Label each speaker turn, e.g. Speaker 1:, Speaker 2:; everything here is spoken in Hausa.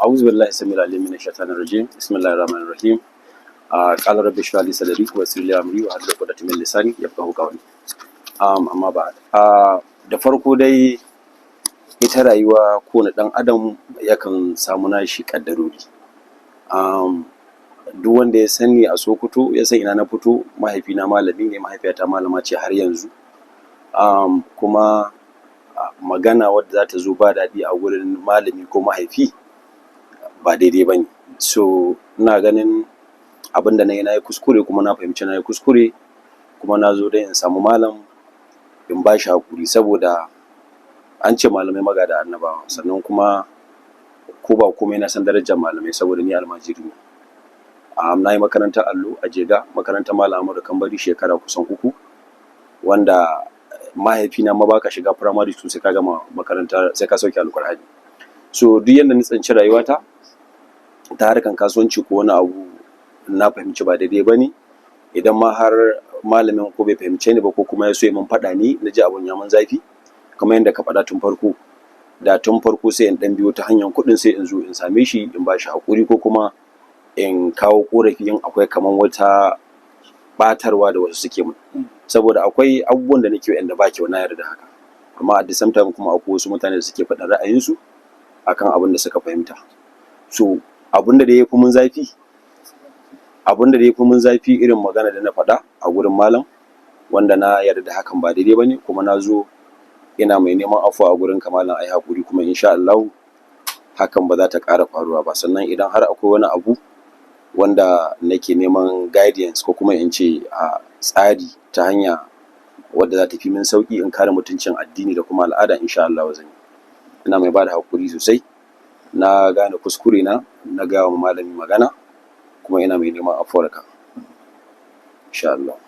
Speaker 1: أعوذ بالله السميع العليم من الشيطان الرجيم بسم الله الرحمن الرحيم قال رب اشرح لي صدري ويسر لي أمري واحلل عقدة من لساني يفقهوا قولي amma ba da farko dai ita rayuwa kowane ɗan adam yakan samu nashi ƙaddarori duk wanda ya sani a Sokoto ya san ina na fito, mahaifina malami ne, mahaifiyata malama ce har yanzu, kuma magana wadda za ta zo ba daɗi a wurin malami ko mahaifi ba daidai ba ne. So ina ganin abin da na yi kuskure, kuma na fahimci na yi kuskure, kuma na zo dai in samu malam in ba shi haƙuri, saboda an ce malamai magada annabawa, sannan kuma ko ba komai na san darajar malamai saboda ni almajiri ne. Na yi makarantar allo a Jega, makarantar Malam Ahmadu Kambari shekara kusan 3, wanda mahaifina ma baka shiga primary school sai ka gama makaranta, sai ka sauke alƙur'ani. So duk yanda na tsinci rayuwata ta harkan kasuwanci ko wani abu na fahimci ba daidai ba ne, idan ma har malamin ko bai fahimce ni ba ko kuma ya so ya min faɗa ni na ji abun ya min zafi, kamar yadda ka faɗa tun farko, da tun farko sai in ɗan biyo ta hanyar kuɗin sai in zo in same shi in ba shi haƙuri, ko kuma in kawo ƙorafi in akwai kamar wata ɓatarwa da wasu suke mun, saboda akwai abubuwan da nake wa'anda ba kyau, na yarda da haka, amma at the same time kuma akwai wasu mutane da suke faɗin ra'ayinsu akan abin da suka fahimta. So abin da ya fi mun zafi, irin magana da na faɗa a gurin malam, wanda na yarda da hakan ba daidai ba ne, kuma na zo ina mai neman afuwa a gurin ka malam, ai haƙuri, kuma insha Allah hakan ba za ta ƙara faruwa ba. Sannan idan har akwai wani abu wanda nake neman guidance ko kuma in ce a tsari ta hanya wadda za ta fi min sauƙi in kare mutuncin addini da kuma al'ada, insha Allah zan yi. Ina mai ba da haƙuri sosai, na gane kuskure na gaya wa malami magana, kuma ina mai neman afuwarka insha Allah.